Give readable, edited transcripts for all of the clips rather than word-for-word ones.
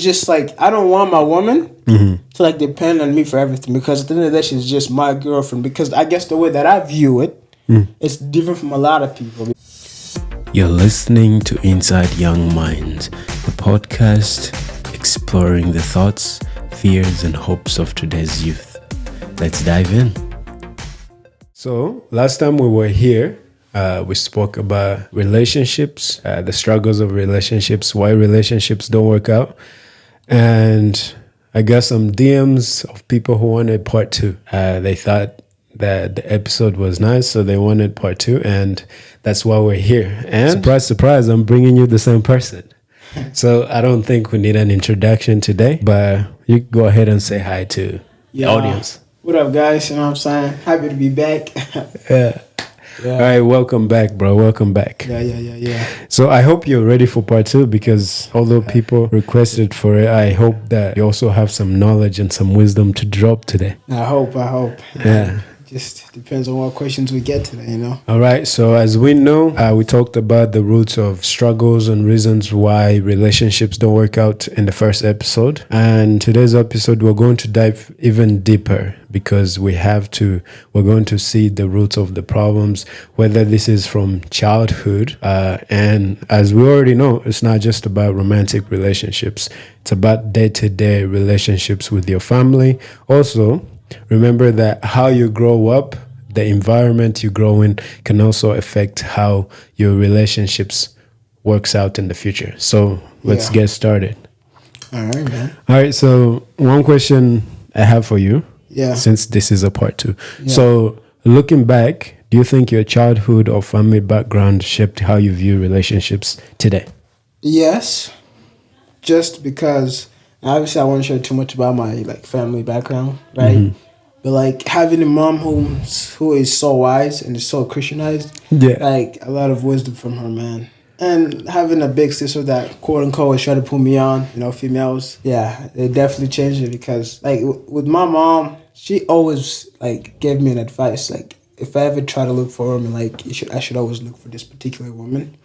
just like I don't want my woman to like depend on me for everything, because at the end of the day she's just my girlfriend. Because I guess the way that I view it, it's different from a lot of people. You're listening to Inside Young Minds, the podcast exploring the thoughts, fears, and hopes of today's youth. Let's dive in. So, last time we were here, we spoke about relationships, the struggles of relationships, why relationships don't work out. And I got some DMs of people who wanted part two. They thought that the episode was nice, so they wanted part two, and that's why we're here. And surprise, surprise, I'm bringing you the same person. So I don't think we need an introduction today, but you go ahead and say hi to the audience. What up, guys? You know what I'm saying? Happy to be back. Yeah. All right, welcome back, bro. Welcome back. Yeah. So I hope you're ready for part two, because although people requested for it, I hope that you also have some knowledge and some wisdom to drop today. I hope. Yeah. Just depends on what questions we get today, you know? All right. So as we know, we talked about the roots of struggles and reasons why relationships don't work out in the first episode. And today's episode, we're going to dive even deeper, because we're going to see the roots of the problems, whether this is from childhood. And as we already know, it's not just about romantic relationships. It's about day-to-day relationships with your family. Also, remember that how you grow up, the environment you grow in, can also affect how your relationships works out in the future. So let's get started. All right, man. All right. So one question I have for you, since this is a part two. Yeah. So looking back, do you think your childhood or family background shaped how you view relationships today? Yes, just because obviously I won't share too much about my family background, right? But having a mom who is so wise and is so Christianized, a lot of wisdom from her, man. And having a big sister that quote unquote is trying to put me on, females, it definitely changed it, because with my mom, she always gave me an advice, if I ever try to look for a woman, I should always look for this particular woman.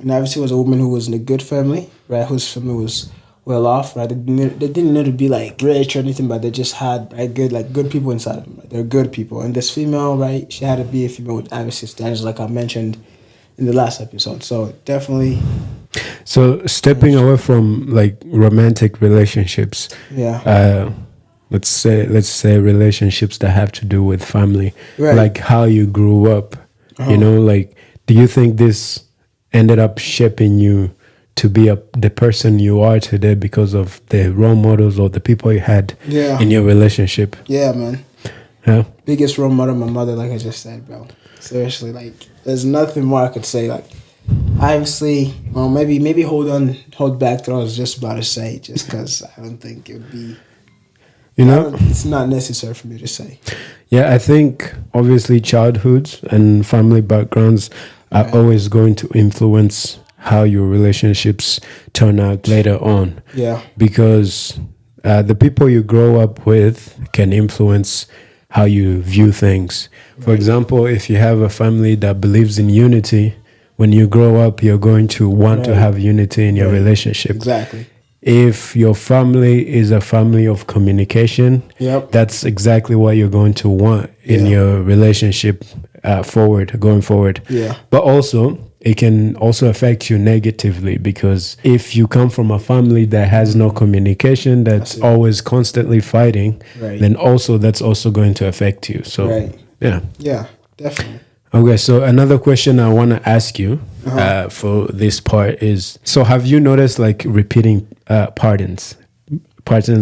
And obviously it was a woman who was in a good family, right? Whose family was well off, right? They didn't need to be rich or anything, but they just had good people inside of them. Right? They're good people. And this female, right? She had to be a female with obviously standards, like I mentioned in the last episode. So definitely. So stepping away from romantic relationships. Yeah. Let's say relationships that have to do with family, right. Like how you grew up. Do you think this ended up shaping you to be the person you are today because of the role models or the people you had in your relationship? Yeah, man. Yeah. Biggest role model, my mother, like I just said, bro. Seriously, there's nothing more I could say. Obviously, well, maybe hold back to what I was just about to say, just because I don't think it would be, it's not necessary for me to say. Yeah, I think obviously childhoods and family backgrounds are always going to influence how your relationships turn out later on. Yeah. Because the people you grow up with can influence how you view things. Right. For example, if you have a family that believes in unity, when you grow up, you're going to want to have unity in your relationship. Exactly. If your family is a family of communication, that's exactly what you're going to want in your relationship going forward. Yeah. But also, it can also affect you negatively, because if you come from a family that has no communication, that's always constantly fighting, then also that's also going to affect you. So, yeah, definitely. Okay, so another question I want to ask you for this part is, so have you noticed repeating patterns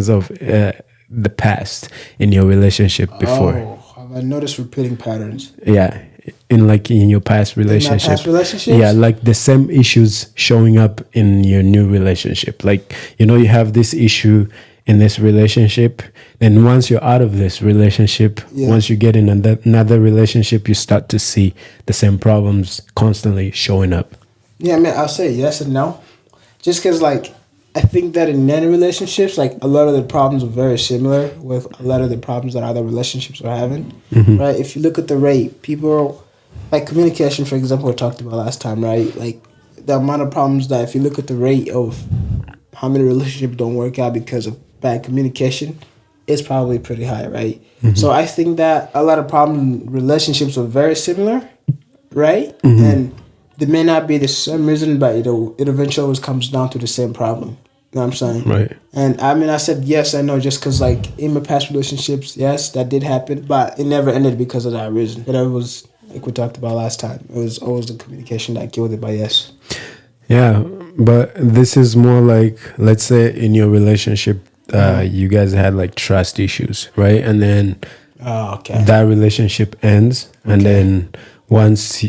of the past in your relationship before? Oh, have I noticed repeating patterns? Yeah. In your past relationship. In my past relationships? Yeah, the same issues showing up in your new relationship. You have this issue in this relationship, then once you're out of this relationship, once you get in another relationship, you start to see the same problems constantly showing up. Yeah, I mean, I'll say yes and no. Just because, I think that in many relationships, a lot of the problems are very similar with a lot of the problems that other relationships are having, right? If you look at the rate, people, communication, for example, we talked about last time, right? The amount of problems that if you look at the rate of how many relationships don't work out because of bad communication is probably pretty high, right? So I think that a lot of problem relationships are very similar, right? And they may not be the same reason, but it eventually always comes down to the same problem. You know what I'm saying? Right. And I mean, I said yes, I know, just because like in my past relationships, yes, that did happen, but it never ended because of that reason. It was like we talked about last time. It was always the communication that killed it. But yes. Yeah, but this is more like, let's say in your relationship, you guys had like trust issues, right? And then that relationship ends, and then once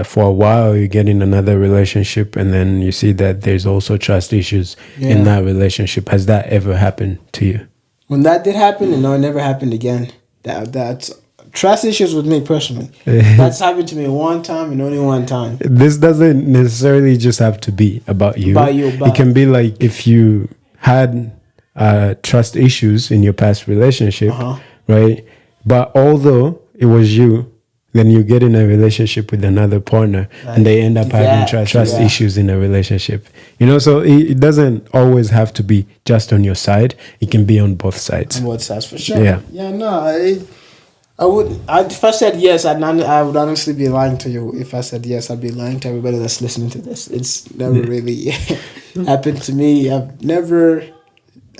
for a while you get in another relationship, and then you see that there's also trust issues in that relationship. Has that ever happened to you? When that did happen, no, it never happened again. That's trust issues with me personally. That's happened to me one time and only one time. This doesn't necessarily just have to be about you. But it can be like if you had trust issues in your past relationship, right? But although it was you, then you get in a relationship with another partner, and they end up having trust issues in a relationship. You know, so it doesn't always have to be just on your side. It can be on both sides. On both sides, for sure. Yeah. Yeah, no, if I said yes, I would honestly be lying to you. If I said yes, I'd be lying to everybody that's listening to this. It's never really happened to me. I've never,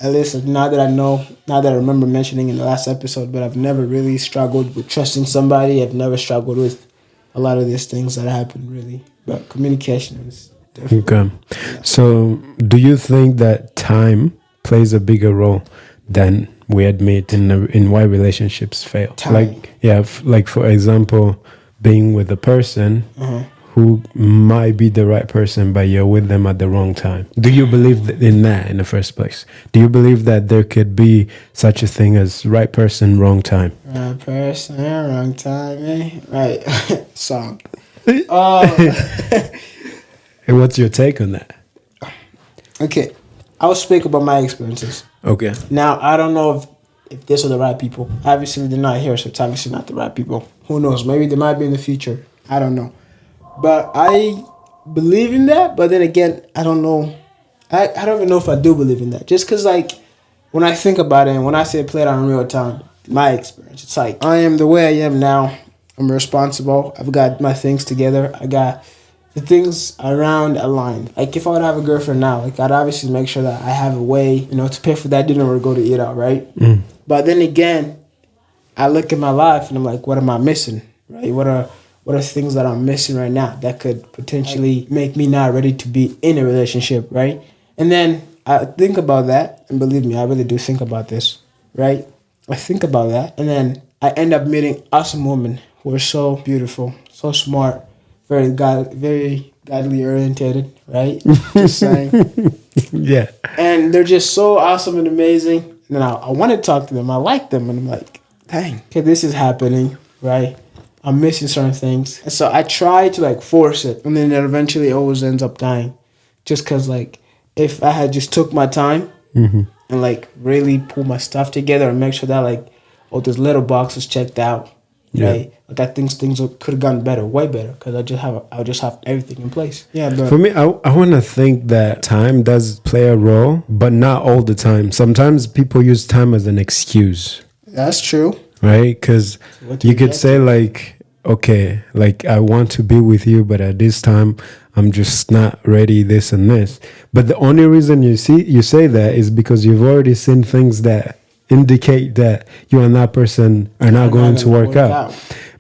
at least now that I remember mentioning in the last episode, but I've never really struggled with trusting somebody. I've never struggled with a lot of these things that happen, really. But communication is different. Okay. Yeah. So do you think that time plays a bigger role than we admit in why relationships fail? Time. Like for example, being with a person who might be the right person, but you're with them at the wrong time. Do you believe in that in the first place? Do you believe that there could be such a thing as right person, wrong time? Right person, wrong time, eh? Right. Song. What's your take on that? Okay. I'll speak about my experiences. Okay. Now, I don't know if these are the right people. Obviously, they're not here, so it's obviously not the right people. Who knows? Maybe they might be in the future. I don't know. But I believe in that. But then again, I don't know. I don't even know if I do believe in that. Just because, like, when I think about it and when I say play it out in real time, my experience, it's like I am the way I am now. I'm responsible. I've got my things together. I got the things around aligned. Like if I would have a girlfriend now, like I'd obviously make sure that I have a way, to pay for that dinner or go to eat out, right? But then again, I look at my life and I'm like, what am I missing, right? What are things that I'm missing right now that could potentially make me not ready to be in a relationship, right? And then I think about that, and believe me, I really do think about this, right? I think about that, and then I end up meeting awesome women who are so beautiful, so smart, very godly orientated, right? Just saying. Yeah. And they're just so awesome and amazing. And then I want to talk to them. I like them. And I'm like, dang, okay, this is happening, right? I'm missing certain things. And so I try to like force it. And then it eventually always ends up dying. Just because like if I had just took my time and like really pull my stuff together and make sure that like all those little boxes checked out. Right, like I think things could have gone better, way better, because I just have everything in place. Yeah, but for me, I want to think that time does play a role, but not all the time. Sometimes people use time as an excuse. That's true, right? Because you could say like, okay, like I want to be with you, but at this time I'm just not ready. This and this. But the only reason you say that is because you've already seen things that indicate that you and that person are not going to work out.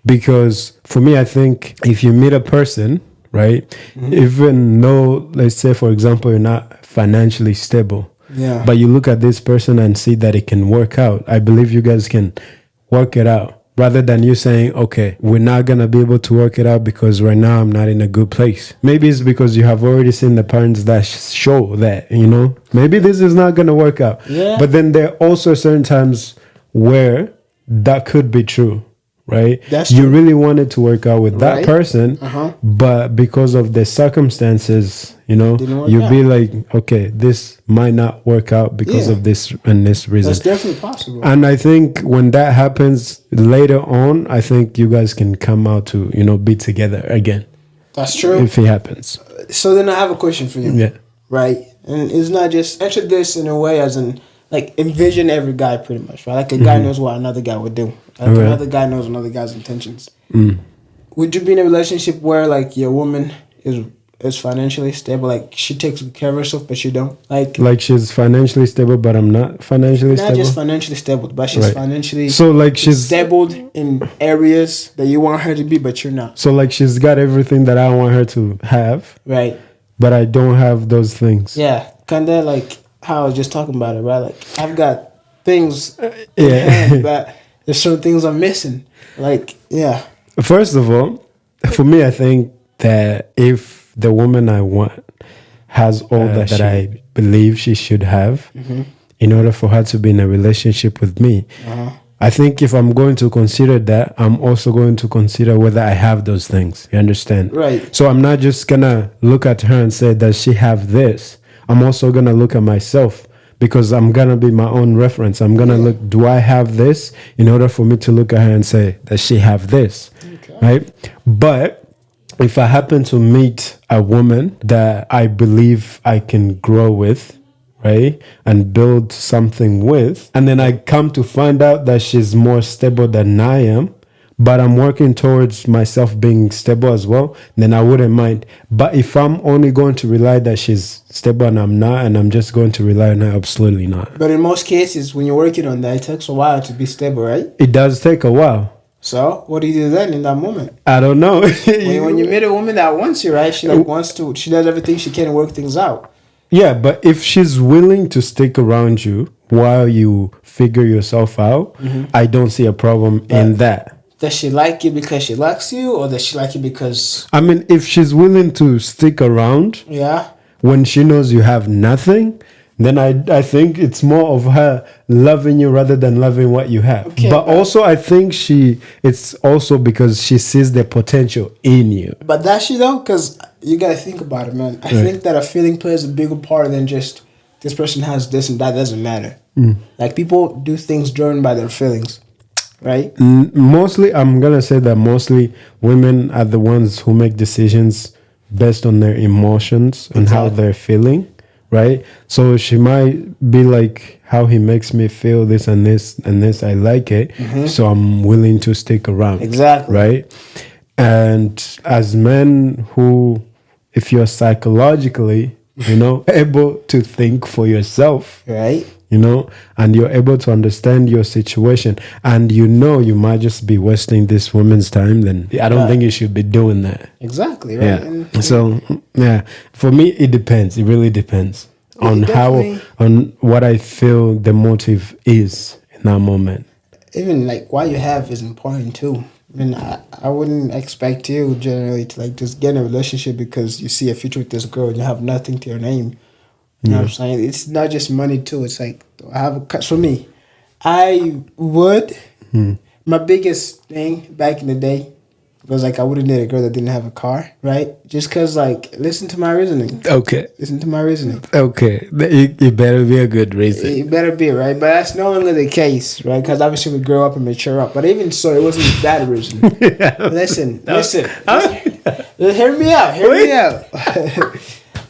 Because for me, I think if you meet a person, right, even though, let's say, for example, you're not financially stable, but you look at this person and see that it can work out, I believe you guys can work it out. Rather than you saying, okay, we're not going to be able to work it out because right now I'm not in a good place. Maybe it's because you have already seen the parents that show that, maybe this is not going to work out. Yeah. But then there are also certain times where that could be true, right? That's true. You really wanted to work out with that person, but because of the circumstances, you'd be like, okay, this might not work out because of this and this reason. That's definitely possible. And I think when that happens later on, I think you guys can come out to, be together again. That's true. If it happens. So then I have a question for you. Yeah. Right? And it's not just enter this in a way as in like envision every guy pretty much, right? Like a guy knows what another guy would do. Like another guy knows another guy's intentions. Would you be in a relationship where like your woman is financially stable, like she takes care of herself but you don't? Like she's financially stable but I'm not financially stable? Not just financially stable, but she's financially so like she's stable in areas that you want her to be but you're not. So like she's got everything that I want her to have. Right. But I don't have those things. Yeah. Kinda like how I was just talking about it, right? Like I've got things in hand, but there's certain things I'm missing. Like, yeah. First of all, for me, I think that if the woman I want has all that I believe she should have, in order for her to be in a relationship with me, I think if I'm going to consider that, I'm also going to consider whether I have those things. You understand? Right. So I'm not just going to look at her and say, does she have this? I'm also going to look at myself because I'm going to be my own reference. I'm going to look, do I have this in order for me to look at her and say, does she have this? Okay. Right? But if I happen to meet a woman that I believe I can grow with, right, and build something with, and then I come to find out that she's more stable than I am, but I'm working towards myself being stable as well, then I wouldn't mind. But if I'm only going to rely that she's stable and I'm not, and I'm just going to rely on her, absolutely not. But in most cases, when you're working on that, it takes a while to be stable, right? It does take a while. So what do you do then in that moment? I don't know. when you meet a woman that wants you, right? She she does everything she can to work things out. Yeah, but if she's willing to stick around you while you figure yourself out, I don't see a problem in that. Does she like you because she likes you, or does she like you because... I mean, if she's willing to stick around when she knows you have nothing, then I think it's more of her loving you rather than loving what you have. Okay, but also I think it's also because she sees the potential in you. But that's she though, because you got to think about it, man. I think that a feeling plays a bigger part than just this person has this and that doesn't matter. Like people do things driven by their feelings. Right? Mostly, I'm going to say that mostly women are the ones who make decisions based on their emotions and how they're feeling, right? So she might be like, how he makes me feel this and this and this, I like it. So I'm willing to stick around. Exactly. Right? And as men who, if you're psychologically, able to think for yourself, right? And you're able to understand your situation, and you might just be wasting this woman's time, then I don't think you should be doing that. Exactly, right? Yeah. So, for me, it depends. It really depends on on what I feel the motive is in that moment. Even like what you have is important too. I mean, I wouldn't expect you generally to like just get in a relationship because you see a future with this girl and you have nothing to your name. You know what I'm saying? It's not just money too. It's like for me, I would. My biggest thing back in the day was like I wouldn't date a girl that didn't have a car, right? Just cause like listen to my reasoning. Okay. Listen to my reasoning. Okay. It better be a good reason. It better be, right? But that's no longer the case, right? Because obviously we grow up and mature up. But even so, it wasn't that reason. Listen. Hear me out. Hear me out.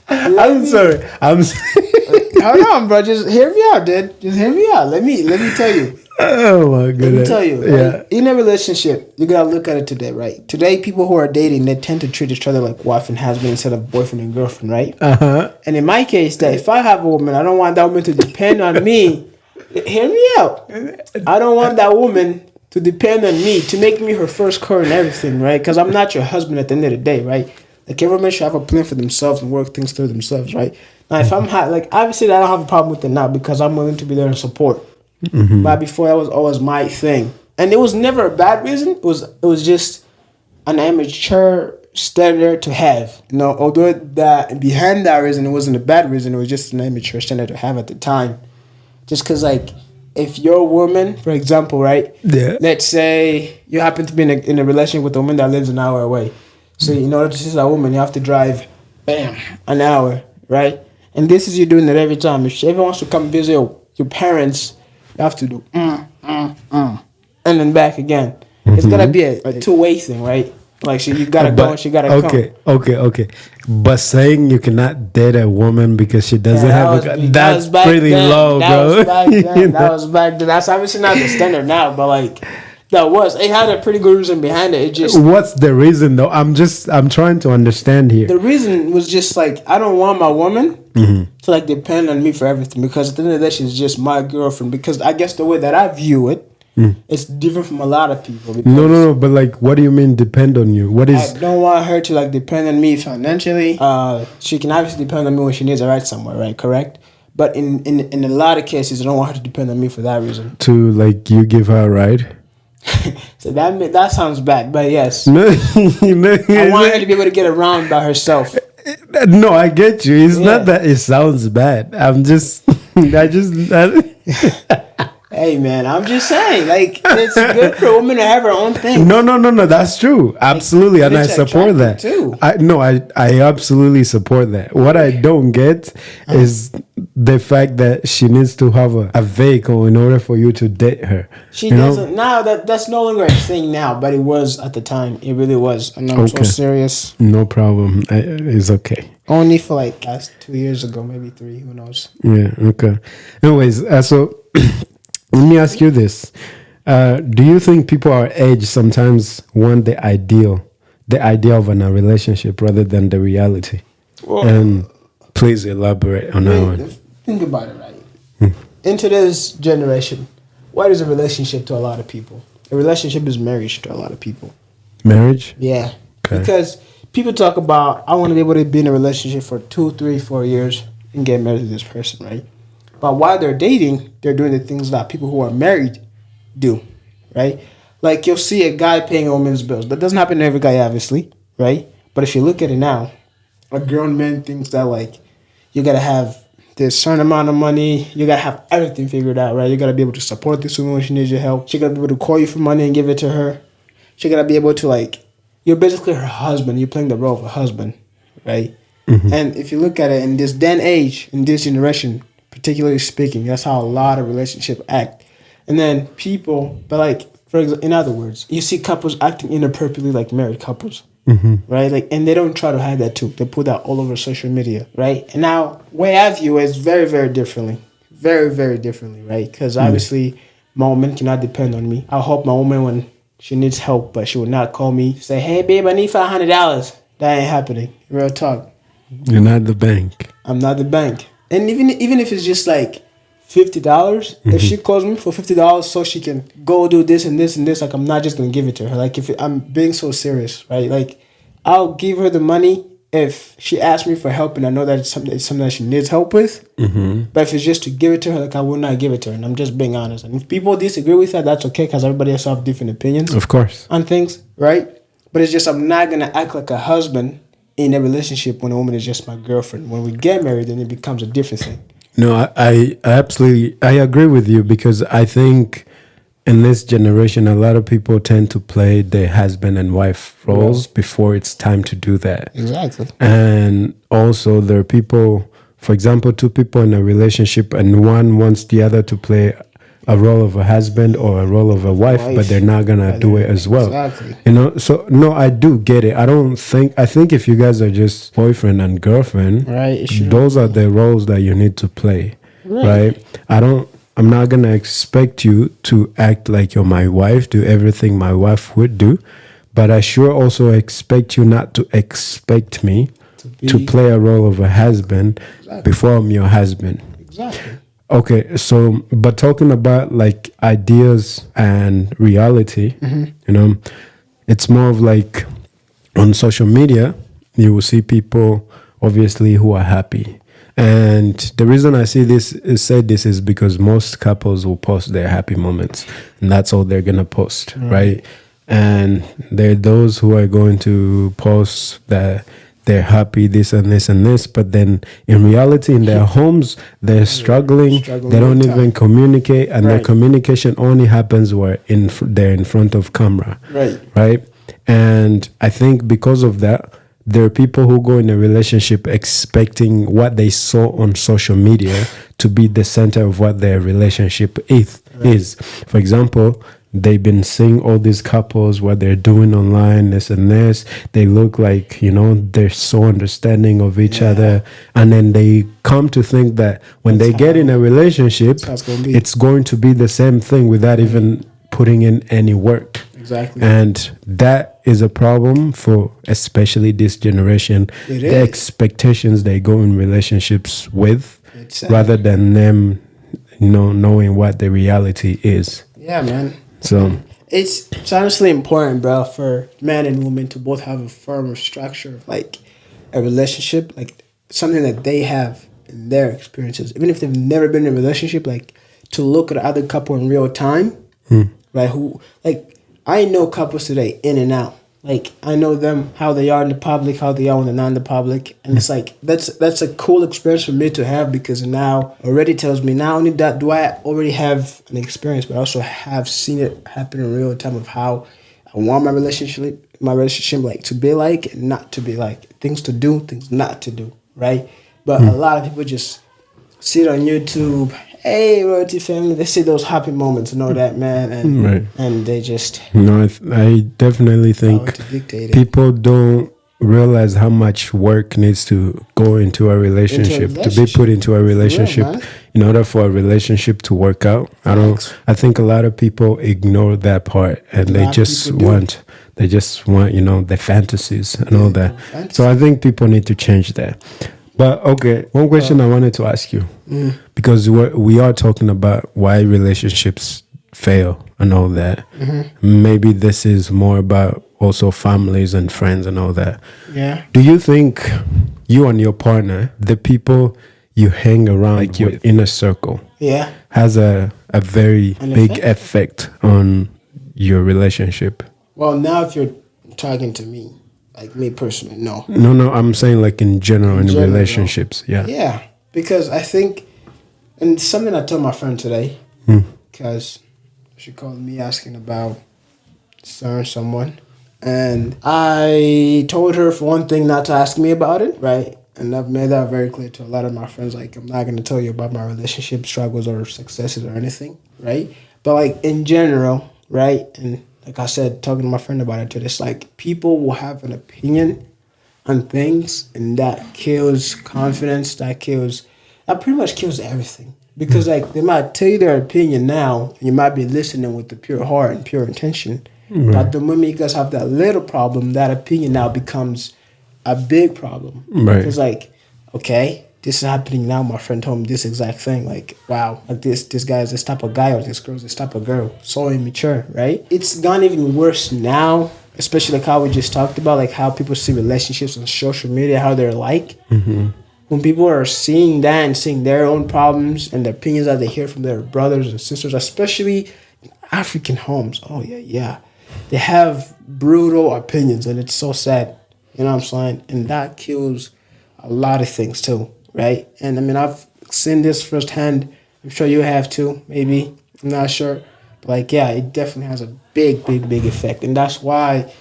I'm sorry. Hold on, bro. Just hear me out, dude. Just hear me out. Let me tell you. Oh my goodness. Let me tell you. Right? In a relationship, you gotta look at it today, right? Today, people who are dating, they tend to treat each other like wife and husband instead of boyfriend and girlfriend, right? And in my case, that if I have a woman, I don't want that woman to depend on me. Hear me out. I don't want that woman to depend on me to make me her first car and everything, right? Because I'm not your husband at the end of the day, right? Like everyone should have a plan for themselves and work things through themselves, right? Now, if I'm obviously I don't have a problem with it now because I'm willing to be there and support. But before that was always my thing, and it was never a bad reason. It was just an amateur standard to have. Although that behind that reason it wasn't a bad reason. It was just an amateur standard to have at the time. Just because if you're a woman, for example, right? Yeah. Let's say you happen to be in a relationship with a woman that lives an hour away. So in order to see that woman, you have to drive, an hour, right? And this is you doing it every time. If she ever wants to come visit your parents, you have to do and then back again. It's gotta be a two-way thing, right? Like you gotta go and she gotta okay. But saying you cannot date a woman because she doesn't have that's pretty low, bro. That was back then. That's obviously not the standard now, but like it had a pretty good reason behind it. It just what's the reason though? I'm trying to understand here. The reason was just like I don't want my woman to like depend on me for everything, because at the end of the day she's just my girlfriend. Because I guess the way that I view it, it's different from a lot of people. No. But like, what do you mean depend on you? What is? I don't want her to like depend on me financially. She can obviously depend on me when she needs a ride somewhere, right? Correct. But in a lot of cases, I don't want her to depend on me for that reason. To like you give her a ride. So that sounds bad, but yes. I want her to be able to get around by herself. No, I get you. It's not that it sounds bad. Hey man, I'm just saying, like, it's good for a woman to have her own thing. No. That's true. Absolutely, and I support that too. I absolutely support that. What I don't get is the fact that she needs to have a vehicle in order for you to date her. She doesn't now. That's no longer a thing now, but it was at the time. It really was. And I'm so serious. No problem. It's okay. Only for like last 2 years ago, maybe 3. Who knows? Yeah. Okay. Anyways, so. Let me ask you this. Do you think people our age sometimes want the idea of a relationship rather than the reality? Well, and please elaborate on that one. Think about it, right? In today's generation, what is a relationship to a lot of people? A relationship is marriage to a lot of people. Marriage? Yeah. Okay. Because people talk about, I want to be able to be in a relationship for 2, 3, 4 years and get married to this person, right? But while they're dating, they're doing the things that people who are married do, right? Like you'll see a guy paying a woman's bills. That doesn't happen to every guy, obviously, right? But if you look at it now, a grown man thinks that like you gotta have this certain amount of money, you gotta have everything figured out, right? You gotta be able to support this woman when she needs your help. She gotta be able to call you for money and give it to her. She gotta be able to like, you're basically her husband. You're playing the role of a husband, right? Mm-hmm. And if you look at it in this day and age, in this generation, particularly speaking, that's how a lot of relationships act. And then people, but like, for example, in other words, you see couples acting inappropriately like married couples, right? Like, and they don't try to hide that too. They put that all over social media, right? And now, way I view it is very, very differently. Very, very differently, right? Because obviously, my woman cannot depend on me. I'll help my woman when she needs help, but she will not call me, say, hey, babe, I need $500. That ain't happening. Real talk. You're not the bank. I'm not the bank. And even if it's just like $50, if she calls me for $50 so she can go do this and this and this, like I'm not just gonna give it to her. Like I'm being so serious, right? Like I'll give her the money if she asks me for help and I know that it's something that she needs help with. But if it's just to give it to her, like I will not give it to her. And I'm just being honest. And if people disagree with that, that's okay, because everybody has to have different opinions, of course, on things, right? But it's just I'm not gonna act like a husband in a relationship when a woman is just my girlfriend. When we get married, then it becomes a different thing. No, I absolutely agree with you, because I think in this generation, a lot of people tend to play the husband and wife roles before it's time to do that. Exactly. And also there are people, for example, 2 people in a relationship and one wants the other to play a role of a husband or a role of a wife, but they're not gonna do it as well. Exactly. You know, so no, I do get it. I think if you guys are just boyfriend and girlfriend, right, those are the roles that you need to play. Right? I'm not gonna expect you to act like you're my wife, do everything my wife would do, but I sure also expect you not to expect me to play a role of a husband before I'm your husband. Exactly. Okay, so, but talking about like ideas and reality, you know, it's more of like on social media, you will see people obviously who are happy. And the reason I say this is because most couples will post their happy moments, and that's all they're going to post, right? And there are those who are going to post that they're happy, this and this and this, but then in reality, in their homes, they're struggling. They don't even communicate, and their communication only happens where they're in front of camera, right? And I think because of that, there are people who go in a relationship expecting what they saw on social media to be the center of what their relationship is. For example, they've been seeing all these couples, what they're doing online, this and this. They look like, they're so understanding of each other. And then they come to think that when they get in a relationship, it's going to be the same thing without even putting in any work. Exactly. And that is a problem for especially this generation. The expectations they go in relationships with rather than them, knowing what the reality is. Yeah, man. So it's honestly important, bro, for man and woman to both have a firmer structure of like a relationship, like something that they have in their experiences. Even if they've never been in a relationship, like to look at other couple in real time, right? Who like I know couples today in and out. Like I know them, how they are in the public, how they are when they're not in the public. And it's like that's a cool experience for me to have, because now already tells me not only that do I already have an experience, but I also have seen it happen in real time of how I want my relationship like to be like and not to be like. Things to do, things not to do, right? But a lot of people just sit on YouTube, hey, royalty family, they see those happy moments and all that, man, and they just... I definitely think people don't realize how much work needs to go into a relationship, to be put into a relationship real, in order for a relationship to work out. I think a lot of people ignore that part, and they just want the fantasies and all that. So I think people need to change that. But okay, one question I wanted to ask you, because we are talking about why relationships fail and all that. Maybe this is more about also families and friends and all that. Yeah. Do you think you and your partner, the people you hang around, like your inner circle, has a very big effect on your relationship? Well, now if you're talking to me, like me personally, no. No, I'm saying like in general, in relationships. Yeah. Yeah, because I think, and something I told my friend today, because she called me asking about someone, and I told her for one thing not to ask me about it, right? And I've made that very clear to a lot of my friends. Like, I'm not going to tell you about my relationship struggles or successes or anything, right? But like in general, right? And like I said, talking to my friend about it too, it's like people will have an opinion on things, and that kills confidence. That pretty much kills everything. Because like they might tell you their opinion now, and you might be listening with the pure heart and pure intention. But the moment you guys have that little problem, that opinion now becomes a big problem. Because like, okay, this is happening now. My friend told me this exact thing. Like, wow, like this guy is this type of guy, or this girl is this type of girl. So immature, right? It's gone even worse now, especially like how we just talked about, like how people see relationships on social media, how they're like. When people are seeing that and seeing their own problems and the opinions that they hear from their brothers and sisters, especially in African homes. Oh, yeah. They have brutal opinions, and it's so sad. You know what I'm saying? And that kills a lot of things too, right? And I mean, I've seen this firsthand. I'm sure you have too, maybe. I'm not sure. But like, yeah, it definitely has a big effect. And that's why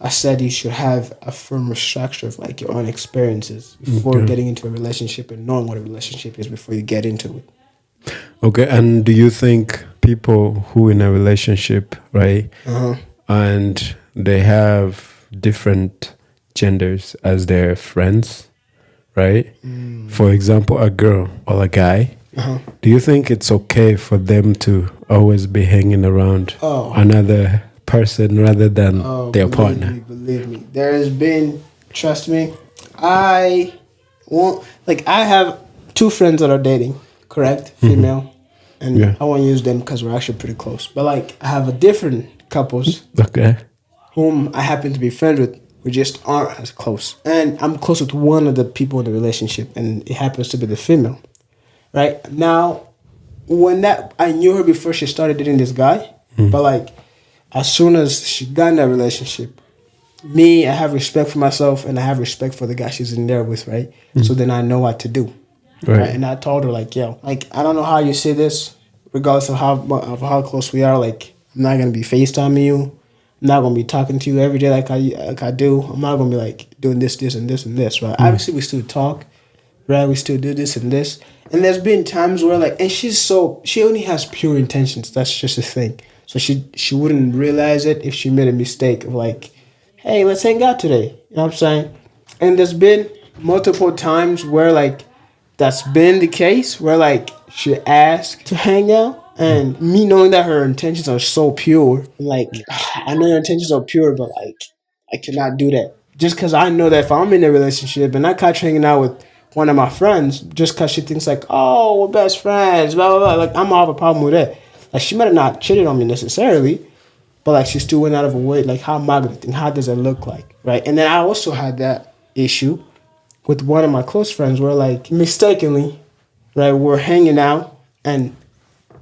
I said you should have a firmer structure of like your own experiences before getting into a relationship, and knowing what a relationship is before you get into it. Okay, and do you think people who in a relationship, right, and they have different genders as their friends, right? For example, a girl or a guy, do you think it's okay for them to always be hanging around another person rather than their partner? Believe me, there has been, trust me, I have two friends that are dating, correct? Female. And I won't use them because we're actually pretty close. But like, I have a different couples whom I happen to be friends with. We just aren't as close. And I'm close with one of the people in the relationship, and it happens to be the female. Right? Now, I knew her before she started dating this guy. But like, as soon as she got in that relationship, I have respect for myself, and I have respect for the guy she's in there with, right? So then I know what to do. Right? And I told her, like, yo, like, I don't know how you say this, regardless of how close we are. Like, I'm not going to be FaceTiming you. I'm not going to be talking to you every day like I do. I'm not going to be, like, doing this, and this, and this, right? Obviously, we still talk, right? We still do this and this. And there's been times where, like, and she only has pure intentions. That's just the thing. So she wouldn't realize it if she made a mistake of like, hey, let's hang out today. You know what I'm saying? And there's been multiple times where like that's been the case where like she asked to hang out, and me knowing that her intentions are so pure, like I know your intentions are pure, but like I cannot do that just because I know that if I'm in a relationship and I catch hanging out with one of my friends just because she thinks like, oh, we're best friends, blah blah blah. Like I'm gonna have a problem with that. Like she might have not cheated on me necessarily, but like she still went out of her way. Like how am I gonna think? How does it look like, right? And then I also had that issue with one of my close friends where like mistakenly, right, we're hanging out and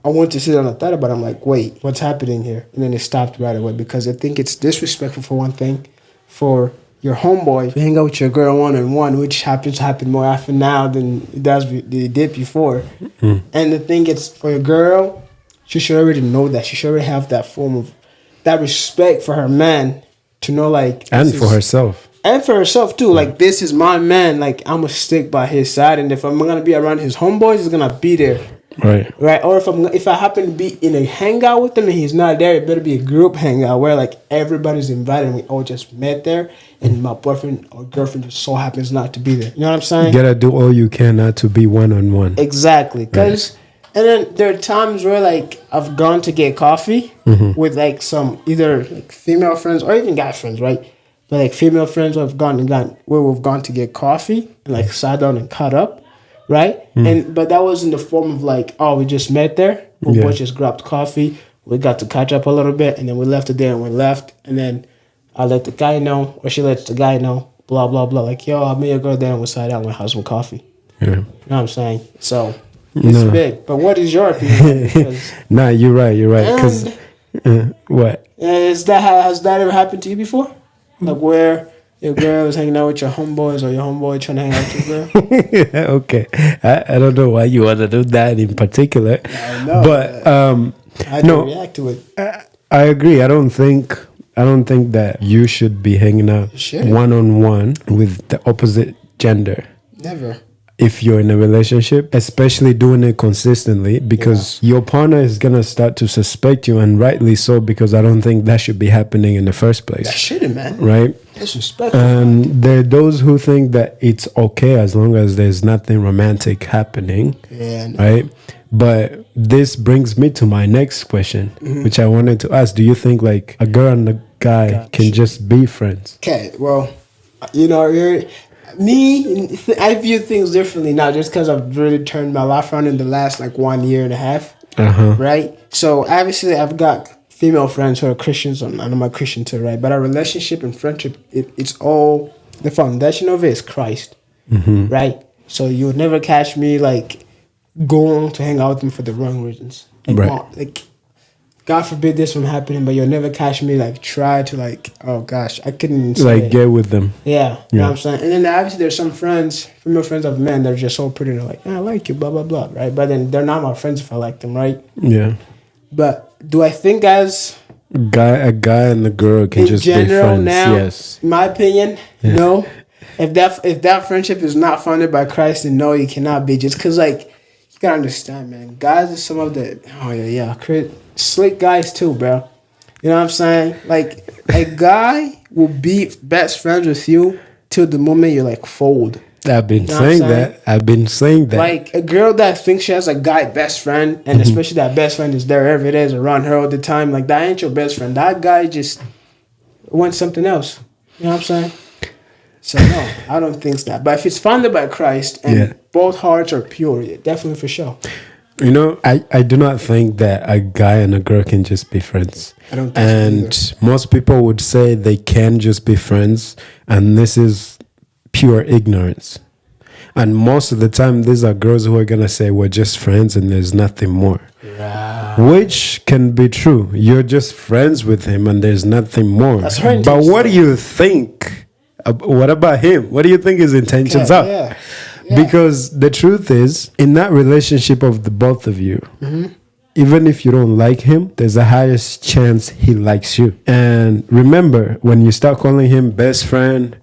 I went to sit down and thought about it. I'm like, wait, what's happening here? And then it stopped right away because I think it's disrespectful for one thing, for your homeboy to hang out with your girl one-on-one, which happens to happen more often now than it did before. And the thing is, for your girl, she should already know that. She should already have that form of that respect for her man to know like, and for herself. And for herself too. Like this is my man. Like I'm gonna stick by his side, and if I'm gonna be around his homeboys, he's gonna be there. Right. Or if I happen to be in a hangout with him and he's not there, it better be a group hangout where like everybody's invited and we all just met there, and my boyfriend or girlfriend just so happens not to be there. You know what I'm saying? You gotta do all you can not to be one-on-one. Exactly. Because and then there are times where like I've gone to get coffee with like some either like female friends or even guy friends, right? But like female friends where we've gone to get coffee and like sat down and caught up, right? But that was in the form of like, oh, we just met there, we both just grabbed coffee, we got to catch up a little bit, and then we left it there and we left, and then I let the guy know, or she lets the guy know, blah blah blah, like, yo, I met your girl there and we sat down and we had some coffee. You know what I'm saying? So it's big. But what is your opinion? Nah, you're right. Because what? Has that ever happened to you before? Like where your girl was hanging out with your homeboys or your homeboy trying to hang out with your girl? Okay. I don't know why you want to do that in particular. I know, but how do you react to it? I agree. I don't think that you should be hanging out one-on-one with the opposite gender. Never. If you're in a relationship, especially doing it consistently, because your partner is going to start to suspect you, and rightly so, because I don't think that should be happening in the first place. That shouldn't, man. Right? Disrespectful. And there are those who think that it's okay as long as there's nothing romantic happening. Yeah. No. Right? But this brings me to my next question, which I wanted to ask. Do you think like a girl and a guy can just be friends? Okay, well, you know, I view things differently now just because I've really turned my life around in the last like 1 year and a half. Right? So obviously I've got female friends who are Christians, and I'm a Christian too, right? But our relationship and friendship, it's all, the foundation of it is Christ. Right? So you'll never catch me like going to hang out with them for the wrong reasons. Like God forbid this from happening, but you'll never catch me like try to like, oh gosh, I couldn't like get with them. Yeah, you know what I'm saying? And then obviously there's some friends, female friends of men, that are just so pretty and they're like, I like you, blah, blah, blah, right? But then they're not my friends if I like them, right? Yeah. But do I think as a guy and a girl can just be friends? Now, yes. In my opinion, no. If that friendship is not founded by Christ, then no, you cannot be. Just because like, you gotta understand, man. Guys are some of the slick guys too, bro. You know what I'm saying? Like a guy will be best friends with you till the moment you like fold. I've been saying that. Like a girl that thinks she has a guy best friend, and especially that best friend is there every day, is around her all the time. Like that ain't your best friend. That guy just wants something else. You know what I'm saying? So no, I don't think that. But if it's founded by Christ and both hearts are pure, definitely for sure. You know, I do not think that a guy and a girl can just be friends. I don't think so either. Most people would say they can just be friends, and this is pure ignorance. And most of the time, these are girls who are going to say, we're just friends and there's nothing more. Right. Which can be true. You're just friends with him and there's nothing more. That's right. But what do you think? What about him? What do you think his intentions are? Yeah. Because the truth is, in that relationship of the both of you, even if you don't like him, there's a highest chance he likes you. And remember, when you start calling him best friend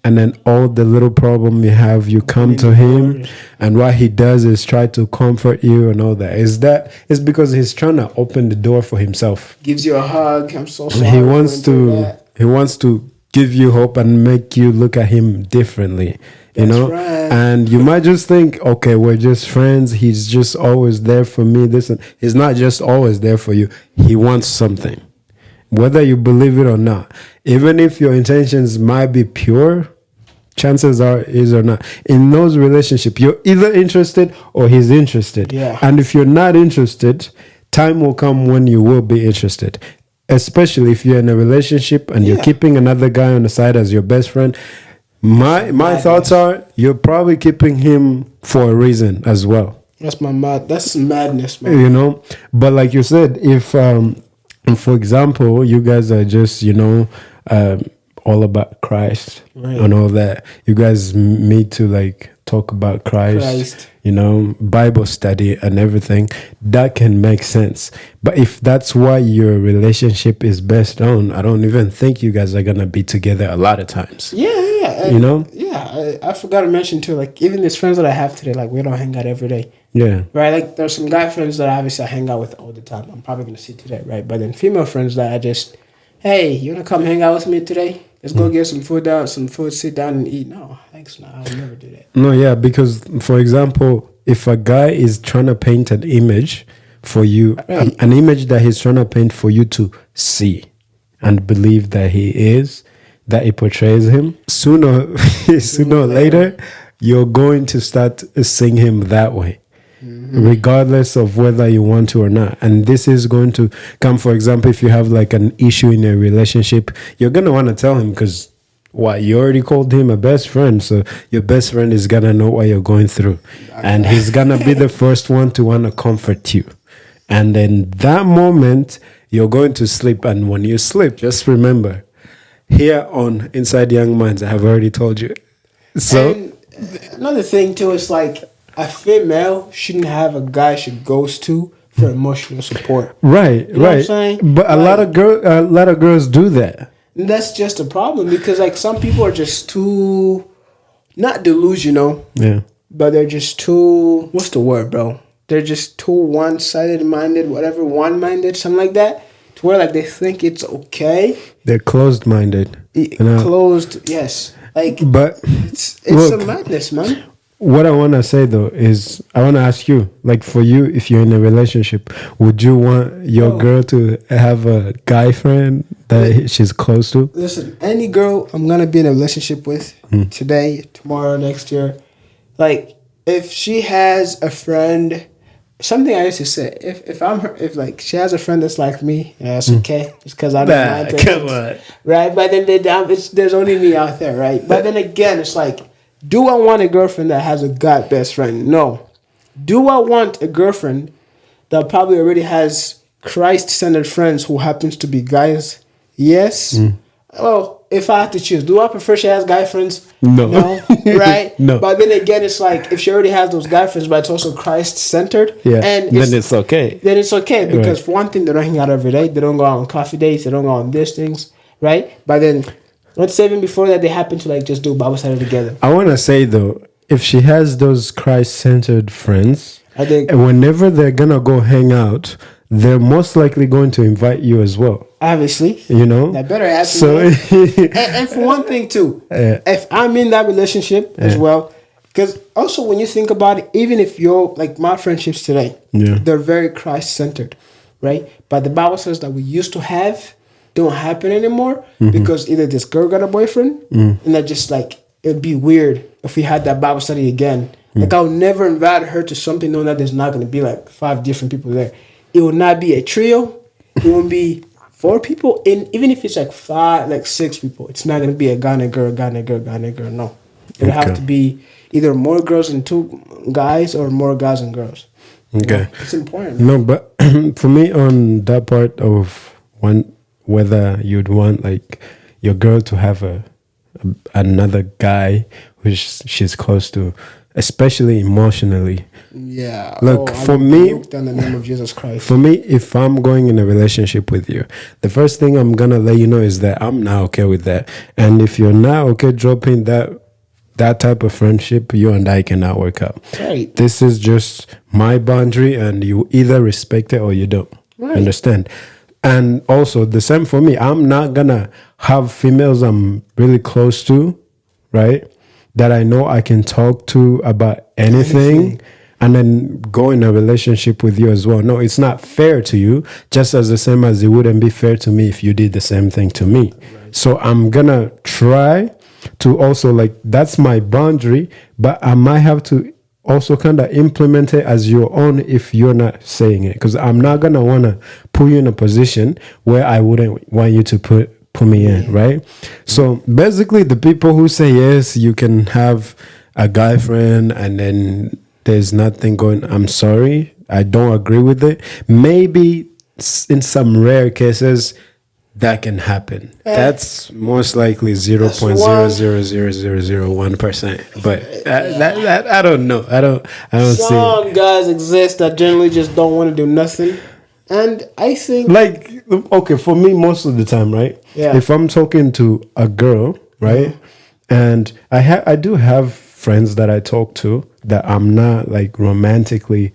and then all the little problem you have, you come to him, and what he does is try to comfort you and all that. Is because he's trying to open the door for himself. Gives you a hug. I'm so sorry. He wants to give you hope and make you look at him differently. That's right. And you might just think, okay, we're just friends. He's just always there for me. He's not just always there for you. He wants something, whether you believe it or not. Even if your intentions might be pure, chances are is or not. In those relationships, you're either interested or he's interested. Yeah. And if you're not interested, time will come when you will be interested. Especially if you're in a relationship and you're keeping another guy on the side as your best friend. My thoughts are you're probably keeping him for a reason as well. That's madness, man. But like you said, if for example you guys are just all about Christ and all that, you guys meet to like talk about Christ. Bible study and everything, that can make sense. But if that's what your relationship is based on, I don't even think you guys are gonna be together a lot of times. I forgot to mention too, like even these friends that I have today, like we don't hang out every day. Right, like there's some guy friends that obviously I hang out with all the time. I'm probably gonna see today, right? But then female friends that I just, hey, you wanna come hang out with me today? Let's go get some food, sit down and eat. No, thanks. No, I'll never do that. No, yeah, because for example, if a guy is trying to paint an image for you, an image that he's trying to paint for you to see and believe that he portrays him, sooner or later, you're going to start seeing him that way. Regardless of whether you want to or not. And this is going to come, for example, if you have like an issue in a relationship, you're going to want to tell him because you already called him a best friend. So your best friend is going to know what you're going through. And he's going to be the first one to want to comfort you. And in that moment, you're going to sleep. And when you sleep, just remember, here on Inside Young Minds, I have already told you. So and another thing too is like, a female shouldn't have a guy she goes to for emotional support. Right, you know what I'm saying? But a lot of girls do that. And that's just a problem because like some people are just too not delusional. Yeah. But they're just too, what's the word, bro? They're just too one-sided minded, whatever, one-minded, something like that. To where like they think it's okay. They're closed-minded. Closed, yes. But it's a madness, man. What I want to say, though, is I want to ask you, like for you, if you're in a relationship, would you want your girl to have a guy friend that she's close to? Listen, any girl I'm going to be in a relationship with today, tomorrow, next year, like if she has a friend, something I used to say, if like she has a friend that's like me, that's okay. Just because I don't mind. Come on. Right? But then there's only me out there, right? But then again, it's like, do I want a girlfriend that has a guy best friend? No. Do I want a girlfriend that probably already has Christ-centered friends who happens to be guys? Yes. Well, if I have to choose, do I prefer she has guy friends? No. Right? No. But then again, it's like if she already has those guy friends, but it's also Christ-centered. Yeah. And then it's okay. Then it's okay because for one thing, they don't hang out every day. They don't go out on coffee dates. They don't go on these things. Right? But then... let's say even before that, they happen to like just do Bible study together. I want to say though, if she has those Christ-centered friends, I think whenever they're gonna go hang out, they're most likely going to invite you as well. Obviously, that better happen. So, and for one thing too, if I'm in that relationship as well, because also when you think about it, even if you're like my friendships today, they're very Christ-centered, right? But the Bible says that we used to have. Don't happen anymore because either this girl got a boyfriend and that just like it'd be weird if we had that Bible study again. Like I'll never invite her to something knowing that there's not going to be like 5 different people there. It will not be a trio. It won't be 4 people. And even if it's like 6 people, it's not going to be a guy and a girl, guy and a girl, guy and a girl. No, it'll have to be either more girls and 2 guys or more guys and girls. Okay, it's important. No, but for me on that part of whether you'd want like your girl to have another guy which she's close to, especially emotionally. Yeah. Look, I for me, rebuke in the name of Jesus Christ. for me, if I'm going in a relationship with you, the first thing I'm gonna let you know is that I'm not okay with that. And if you're not okay dropping that type of friendship, you and I cannot work out. Right. This is just my boundary, and you either respect it or you don't. Right. Understand? And also the same for me. I'm not gonna have females I'm really close to, right? That I know I can talk to about anything. And then go in a relationship with you as well. No, it's not fair to you, just as the same as it wouldn't be fair to me if you did the same thing to me. Right. So I'm gonna try to also, like, that's my boundary, but I might have to also kind of implement it as your own if you're not saying it, because I'm not gonna want to put you in a position where I wouldn't want you to put me in, right? So basically, the people who say yes, you can have a guy friend and then there's nothing going, I'm sorry, I don't agree with it. Maybe in some rare cases that can happen. That's most likely 0.0000001%. But that I don't know. I don't see. Some guys exist that generally just don't want to do nothing. And I think, like, okay, for me, most of the time, right? Yeah. If I'm talking to a girl, right, and I do have friends that I talk to that I'm not like romantically,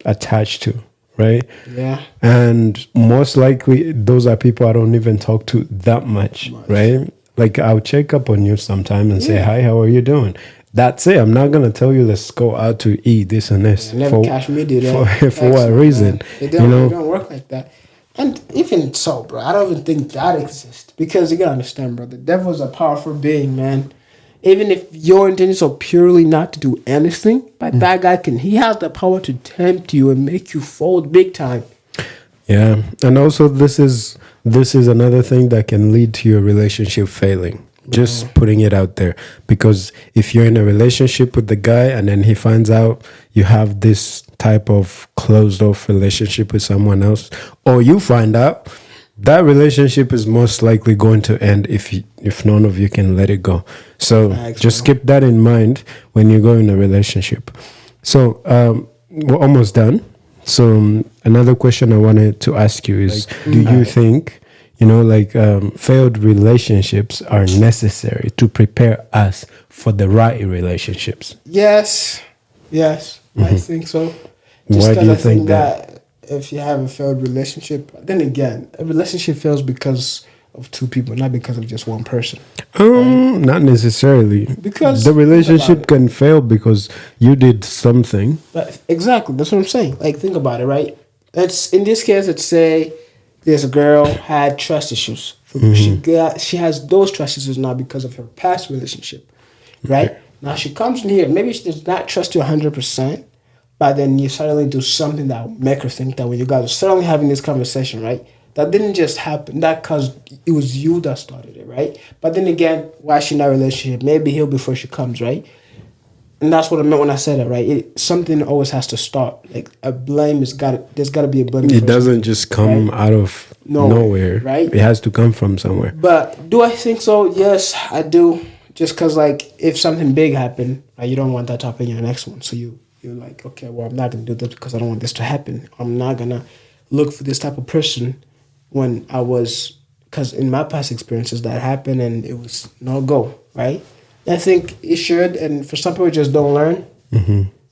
attached to, right? Yeah. And most likely those are people I don't even talk to that much, right? Like, I'll check up on you sometime and say, hi, how are you doing? That's it. I'm not gonna tell you let's go out to eat this and this. Never catch me do that. For what reason? It don't work like that. And even so, bro, I don't even think that exists. Because you gotta understand, bro, the devil's a powerful being, man. Even if your intentions are purely not to do anything, but that guy he has the power to tempt you and make you fold big time. Yeah. And also this is another thing that can lead to your relationship failing. Just putting it out there. Because if you're in a relationship with the guy and then he finds out you have this type of closed off relationship with someone else, or you find out, that relationship is most likely going to end if none of you can let it go. So just keep that in mind when you go in a relationship. So we're almost done. So another question I wanted to ask you is, do you think, failed relationships are necessary to prepare us for the right relationships? Yes. I think so. Why do you think that? If you have a failed relationship, then again, a relationship fails because of two people, not because of just one person. Right? Not necessarily. Because the relationship can fail because you did something. But exactly, that's what I'm saying. Like, think about it, right? In this case, let's say this girl had trust issues. She has those trust issues now because of her past relationship, right? Now she comes in here. Maybe she does not trust you 100%. But then you suddenly do something that will make her think that when you guys are suddenly having this conversation, right? That didn't just happen. That because it was you that started it, right? But then again, why is she in that relationship? Maybe he'll before she comes, right? And that's what I meant when I said that, right? Something always has to start. Like, a blame there's got to be a blame. It doesn't just come out of nowhere, right? It has to come from somewhere. But do I think so? Yes, I do. Just because, like, if something big happened, you don't want that to happen in your next one. So you're like, okay, well, I'm not going to do this because I don't want this to happen. I'm not going to look for this type of person when because in my past experiences that happened and it was no go, right? I think it should, and for some people just don't learn.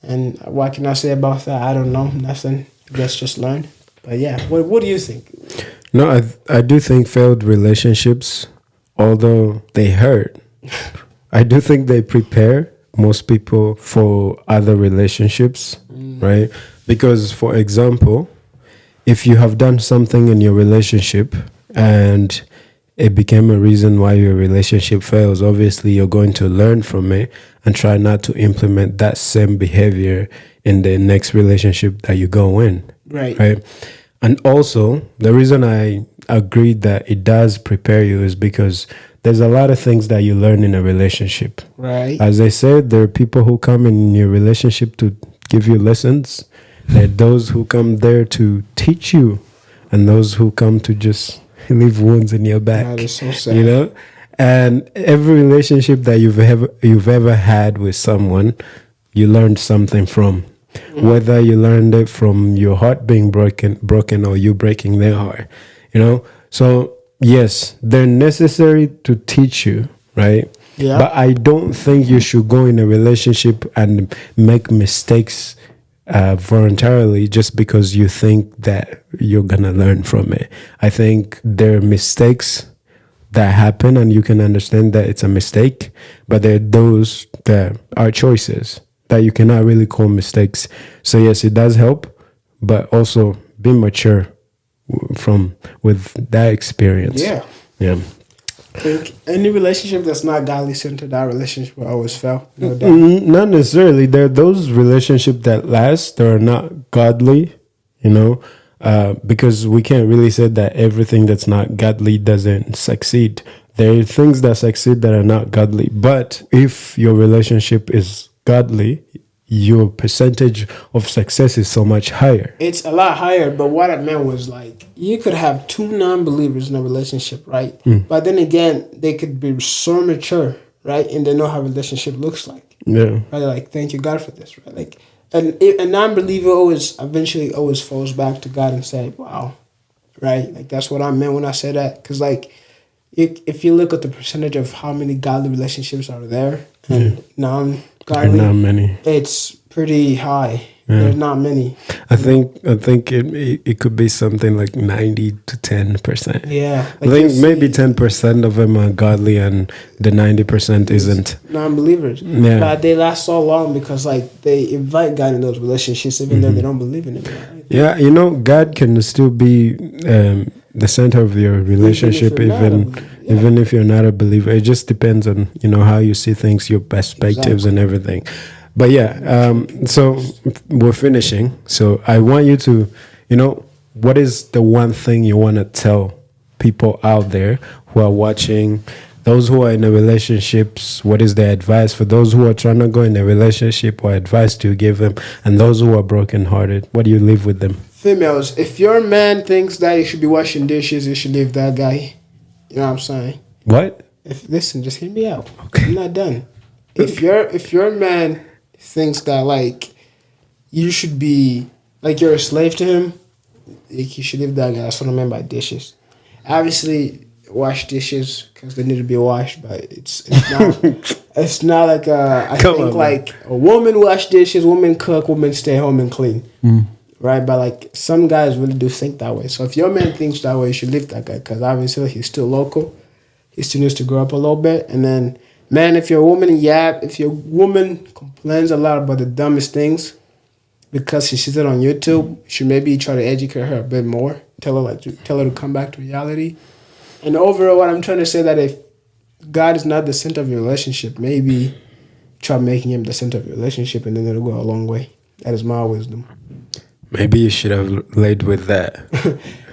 And what can I say about that? I don't know, nothing. I guess just learn. But yeah, what do you think? No, I do think failed relationships, although they hurt, I do think they prepare most people for other relationships, right? Because, for example, if you have done something in your relationship and it became a reason why your relationship fails, obviously you're going to learn from it and try not to implement that same behavior in the next relationship that you go in. Right. And also, the reason I agree that it does prepare you is because there's a lot of things that you learn in a relationship. Right. As I said, there are people who come in your relationship to give you lessons. There are those who come there to teach you, and those who come to just leave wounds in your back. That is so sad. And every relationship that you've ever had with someone, you learned something from. Whether you learned it from your heart being broken or you breaking their heart, you know. So yes, they're necessary to teach you, right? Yeah. But I don't think you should go in a relationship and make mistakes voluntarily just because you think that you're gonna learn from it. I think there are mistakes that happen and you can understand that it's a mistake, but there are those that are choices that you cannot really call mistakes. So yes, it does help, but also be mature with that experience. Yeah. Yeah. I think any relationship that's not godly centered, that relationship will always fail. No doubt. Not necessarily. There are those relationships that last, that are not godly, you know, because we can't really say that everything that's not godly doesn't succeed. There are things that succeed that are not godly. But if your relationship is godly, your percentage of success is so much higher. It's a lot higher, but what I meant was like you could have two non-believers in a relationship, right? But then again, they could be so mature, right, and they know how a relationship looks like. Yeah. Right, like thank you God for this, right? Like, a non-believer always eventually always falls back to God and say, "Wow," right? Like that's what I meant when I said that, because like if you look at the percentage of how many godly relationships are there and non-godly, Not many. it's pretty high. Yeah. There's not many. I think it could be something like 90 to 10%. Yeah, I think maybe 10% of them are godly and the 90% isn't. Non-believers. Yeah. But they last so long because like they invite God in those relationships even though they don't believe in Him. Right? Yeah, you know, God can still be the center of your relationship, even if you're not a believer. It just depends on, you know, how you see things, your perspectives and everything. But yeah, so we're finishing. So I want you to, you know, what is the one thing you want to tell people out there who are watching, those who are in a relationships? What is their advice for those who are trying to go in a relationship? What advice do you give them? And those who are brokenhearted, what do you leave with them? Females, if your man thinks that you should be washing dishes, you should leave that guy. You know what I'm saying? What? Listen, just hear me out. Okay. I'm not done. If your man thinks that like you should be like you're a slave to him, like you should leave that guy. That's what I meant by dishes. Obviously, wash dishes because they need to be washed, but it's not. It's not like I think like a woman wash dishes, woman cook, woman stay home and clean. Right, but like some guys really do think that way. So if your man thinks that way, you should leave that guy because obviously he's still local. He still needs to grow up a little bit. And then, man, if your woman complains a lot about the dumbest things because she sees it on YouTube, you should maybe try to educate her a bit more. Tell her to come back to reality. And overall, what I'm trying to say that if God is not the center of your relationship, maybe try making Him the center of your relationship, and then it'll go a long way. That is my wisdom. Maybe you should have laid with that.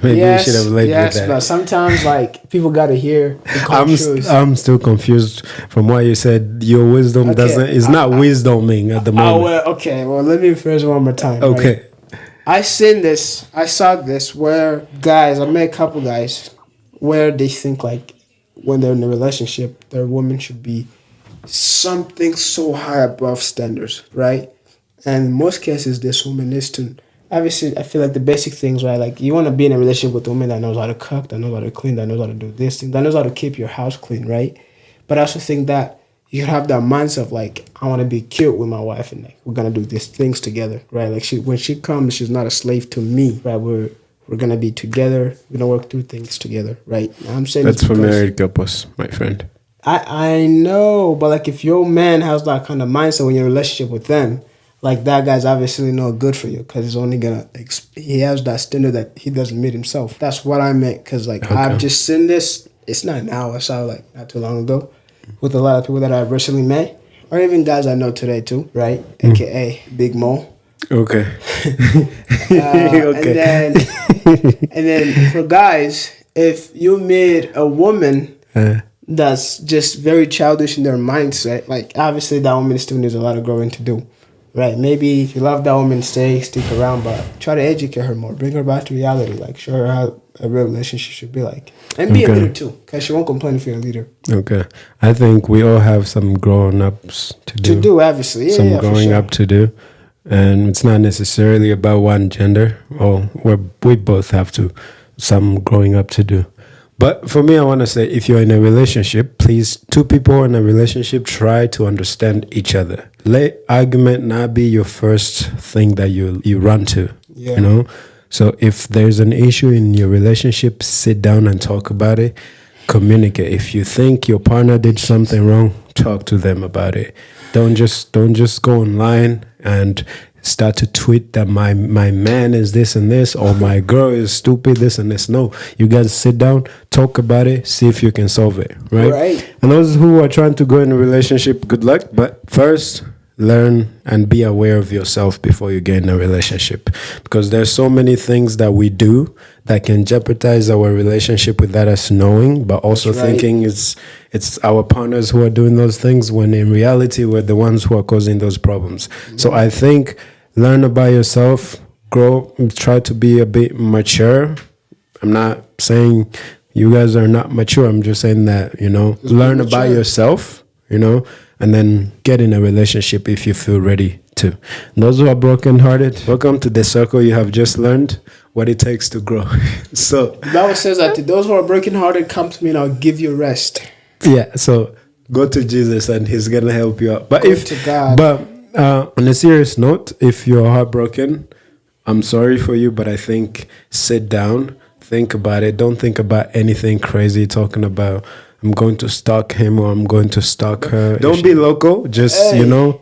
Maybe you should have laid with that. Yes, but sometimes like people gotta hear the cold truth. I'm still confused from what you said. Your wisdom is not wisdoming at the moment. Well, let me phrase it one more time. Okay. Right? I saw this where I met a couple guys where they think like when they're in a relationship, their woman should be something so high above standards, right? And in most cases, this woman is to. Obviously, I feel like the basic things, right? Like, you want to be in a relationship with a woman that knows how to cook, that knows how to clean, that knows how to do this thing, that knows how to keep your house clean, right? But I also think that you should have that mindset of, like, I want to be cute with my wife and, like, we're going to do these things together, right? Like, when she comes, she's not a slave to me, right? We're going to be together. We're going to work through things together, right? I'm saying that's for married couples, my friend. I know, but, like, if your man has that kind of mindset when you're in a relationship with them, like that guy's obviously not good for you because he's only he has that standard that he doesn't meet himself. That's what I meant because like I've just seen this. It's not now. I saw like not too long ago with a lot of people that I've recently met or even guys I know today too, right? AKA Big Mo. Okay. Okay. And then for guys, if you meet a woman that's just very childish in their mindset, like obviously that woman still needs a lot of growing to do. Right, maybe if you love that woman, stick around, but try to educate her more. Bring her back to reality. Like, show her how a real relationship should be like. And be a leader, too, because she won't complain if you're a leader. Okay. I think we all have some growing-ups to do. To do, obviously. Yeah, some growing up to do. And it's not necessarily about one gender. Or we both have some growing up to do. But for me, I want to say, if you're in a relationship, please, two people in a relationship, try to understand each other. Let argument not be your first thing that you run to, you know? So if there's an issue in your relationship, sit down and talk about it. Communicate. If you think your partner did something wrong, talk to them about it. Don't just go online and start to tweet that my man is this and this, or my girl is stupid, this and this. No, you guys sit down, talk about it, see if you can solve it, right? And those who are trying to go in a relationship, good luck. But first, learn and be aware of yourself before you get in a relationship, because there's so many things that we do that can jeopardize our relationship without us knowing, but also thinking it's our partners who are doing those things, when in reality we're the ones who are causing those problems. So I think learn about yourself, grow, try to be a bit mature. I'm not saying you guys are not mature. I'm just saying that, learn about yourself, and then get in a relationship if you feel ready to. Those who are brokenhearted, welcome to the circle. You have just learned what it takes to grow. So the Bible says that to those who are brokenhearted, come to me and I'll give you rest. Yeah, so go to Jesus and he's gonna help you out. But go to God. On a serious note, if you're heartbroken, I'm sorry for you, but I think sit down, think about it. Don't think about anything crazy, talking about I'm going to stalk him or I'm going to stalk her. Don't be local. Just,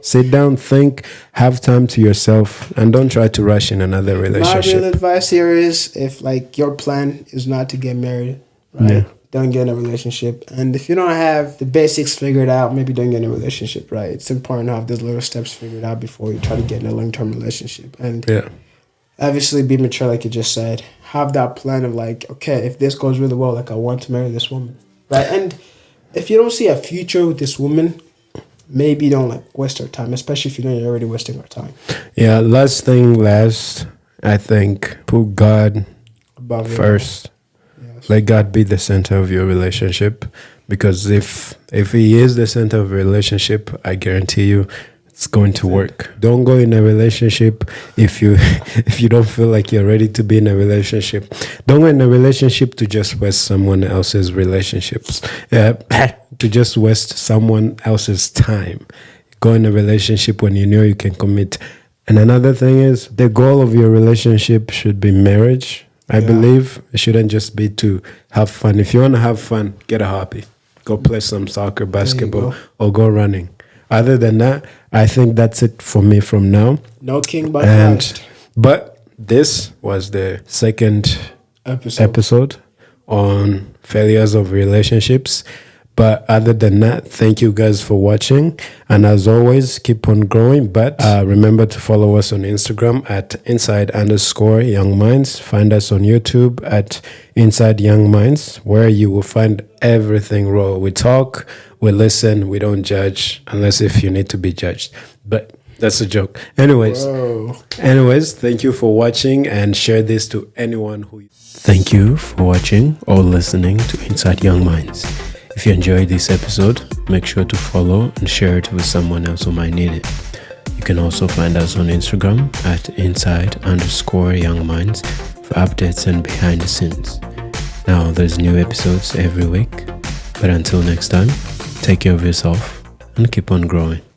sit down, think, have time to yourself, and don't try to rush in another relationship. My real advice here is, if your plan is not to get married, right? Don't get in a relationship. And if you don't have the basics figured out, maybe don't get in a relationship, right? It's important to have those little steps figured out before you try to get in a long-term relationship. And obviously be mature, like you just said. Have that plan of okay, if this goes really well, I want to marry this woman, right? And if you don't see a future with this woman, maybe don't waste our time, especially if you know you're already wasting our time. Yeah, last, I think, put God above first. Let God be the center of your relationship, because if he is the center of a relationship, I guarantee you it's going to work. Don't go in a relationship if you don't feel like you're ready to be in a relationship. Don't go in a relationship to just waste someone else's relationships, to just waste someone else's time. Go in a relationship when you know you can commit. And another thing is, the goal of your relationship should be marriage. I believe it shouldn't just be to have fun. If you want to have fun, get a hobby. Go play some soccer, basketball, or go running. Other than that, I think that's it for me from now. No king but Christ. But this was the second episode on failures of relationships. But other than that, thank you guys for watching. And as always, keep on growing. But remember to follow us on Instagram at inside_youngminds. Find us on YouTube at Inside Young Minds, where you will find everything raw. We talk, we listen, we don't judge, unless if you need to be judged. But that's a joke. Anyways, thank you for watching, and share this to anyone who... Thank you for watching or listening to Inside Young Minds. If you enjoyed this episode, make sure to follow and share it with someone else who might need it. You can also find us on Instagram at inside_youngminds for updates and behind the scenes. Now, there's new episodes every week. But until next time, take care of yourself and keep on growing.